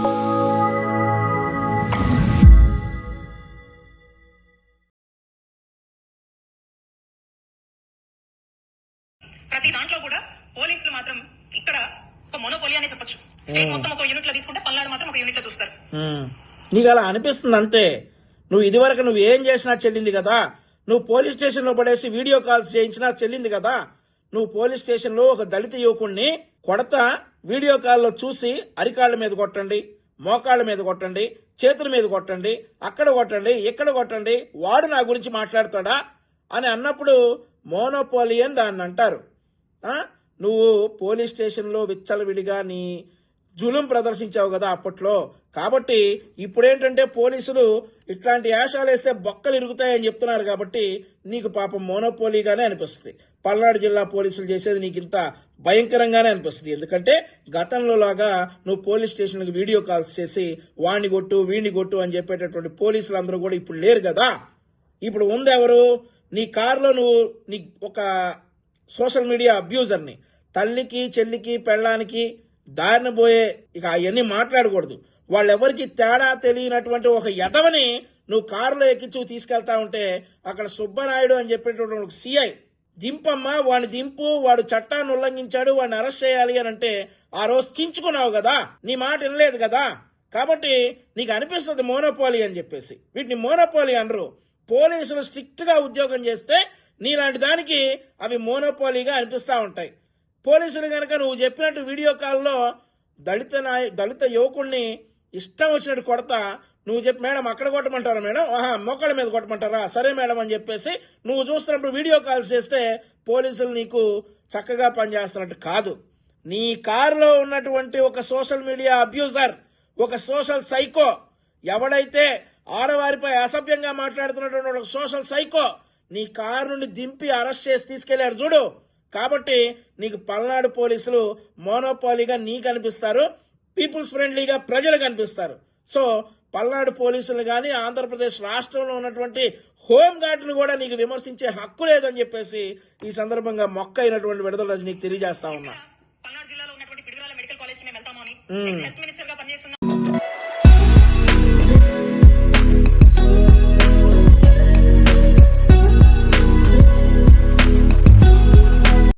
ప్రతి దాంట్లో కూడా పోలీసులు మాత్రం ఇక్కడ ఒక మోనోపోలి అనే చెప్పొచ్చు. స్టేట్ మొత్తం ఒక యూనిట్ లో తీసుకుంటే పల్నాడు మాత్రం ఒక యూనిట్ లో చూస్తారు. నీకు అలా అనిపిస్తుంది అంతే. నువ్వు ఇదివరకు నువ్వు ఏం చేసినా చెల్లింది కదా. నువ్వు పోలీస్ స్టేషన్ లో పడేసి వీడియో కాల్స్ చేయించినా చెల్లింది కదా. నువ్వు పోలీస్ స్టేషన్ లో ఒక దళిత యువకుడిని కొడతా వీడియో కాల్లో చూసి అరికాళ్ల మీద కొట్టండి, మోకాళ్ళ మీద కొట్టండి, చేతుల మీద కొట్టండి, అక్కడ కొట్టండి, ఇక్కడ కొట్టండి, వాడు నా గురించి మాట్లాడతాడా అని అన్నప్పుడు మోనోపోలి అని దాన్ని అంటారు. నువ్వు పోలీస్ స్టేషన్లో విచ్చలవిడిగా నీ జులుం ప్రదర్శించావు కదా అప్పట్లో. కాబట్టి ఇప్పుడేంటంటే పోలీసులు ఇట్లాంటి యాషాలు వేస్తే బొక్కలు ఇరుగుతాయని చెప్తున్నారు కాబట్టి నీకు పాపం మోనోపోలీగానే అనిపిస్తుంది. పల్నాడు జిల్లా పోలీసులు చేసేది నీకు ఇంత భయంకరంగానే అనిపిస్తుంది. ఎందుకంటే గతంలో లాగా నువ్వు పోలీస్ స్టేషన్కి వీడియో కాల్స్ చేసి వాణ్ణి కొట్టు వీణ్ణి కొట్టు అని చెప్పేటటువంటి పోలీసులు అందరూ కూడా ఇప్పుడు లేరు కదా. ఇప్పుడు ఉంది ఎవరు? నీ కారులో నువ్వు నీ ఒక సోషల్ మీడియా అబ్యూజర్ని, తల్లికి చెల్లికి పెళ్ళానికి దారిన పోయే ఇక అవన్నీ మాట్లాడకూడదు. వాళ్ళెవరికి తేడా తెలియనటువంటి ఒక ఎదవని నువ్వు కారులో ఎక్కించు తీసుకెళ్తా ఉంటే అక్కడ సుబ్బనాయుడు అని చెప్పేటటువంటి ఒక సిఐ దింపమ్మా వాడిని దింపు, వాడు చట్టాన్ని ఉల్లంఘించాడు, వాడిని అరెస్ట్ చేయాలి అని అంటే ఆ రోజు చించుకున్నావు కదా, నీ మాట వినలేదు కదా. కాబట్టి నీకు అనిపిస్తుంది మోనోపోలి అని చెప్పేసి. వీటిని మోనోపోలి అనరు. పోలీసులు స్ట్రిక్ట్ గా ఉద్యోగం చేస్తే నీలాంటి దానికి అవి మోనోపోలీగా అనిపిస్తా ఉంటాయి. పోలీసులు కనుక నువ్వు చెప్పినట్టు వీడియో కాల్లో దళిత యువకుడిని ఇష్టం వచ్చినట్టు కొడతా, నువ్వు చెప్పి మేడం అక్కడ కొట్టమంటారా మేడం, మొక్కల మీద కొట్టమంటారా, సరే మేడం అని చెప్పేసి నువ్వు చూస్తున్నప్పుడు వీడియో కాల్స్ చేస్తే పోలీసులు నీకు చక్కగా పనిచేస్తున్నట్టు కాదు. నీ కారులో ఉన్నటువంటి ఒక సోషల్ మీడియా అబ్యూజర్, ఒక సోషల్ సైకో, ఎవడైతే ఆడవారిపై అసభ్యంగా మాట్లాడుతున్నటువంటి ఒక సోషల్ సైకో నీ కారు నుండి దింపి అరెస్ట్ చేసి తీసుకెళ్లారు చూడు. కాబట్టి నీకు పల్నాడు పోలీసులు మోనోపాలీగా నీకు అనిపిస్తారు, పీపుల్స్ ఫ్రెండ్లీగా ప్రజలు కనిపిస్తారు. సో పల్నాడు పోలీసులు కానీ ఆంధ్రప్రదేశ్ రాష్ట్రంలో ఉన్నటువంటి హోంగార్డును కూడా నీకు విమర్శించే హక్కు లేదని చెప్పేసి ఈ సందర్భంగా మొక్క అయినటువంటి విడుదల నీకు తెలియజేస్తా ఉన్నా. పల్నాడు జిల్లాలో ఉన్నటువంటి పిడుగురాల మెడికల్ కాలేజ్ కి మేము వెళ్తామని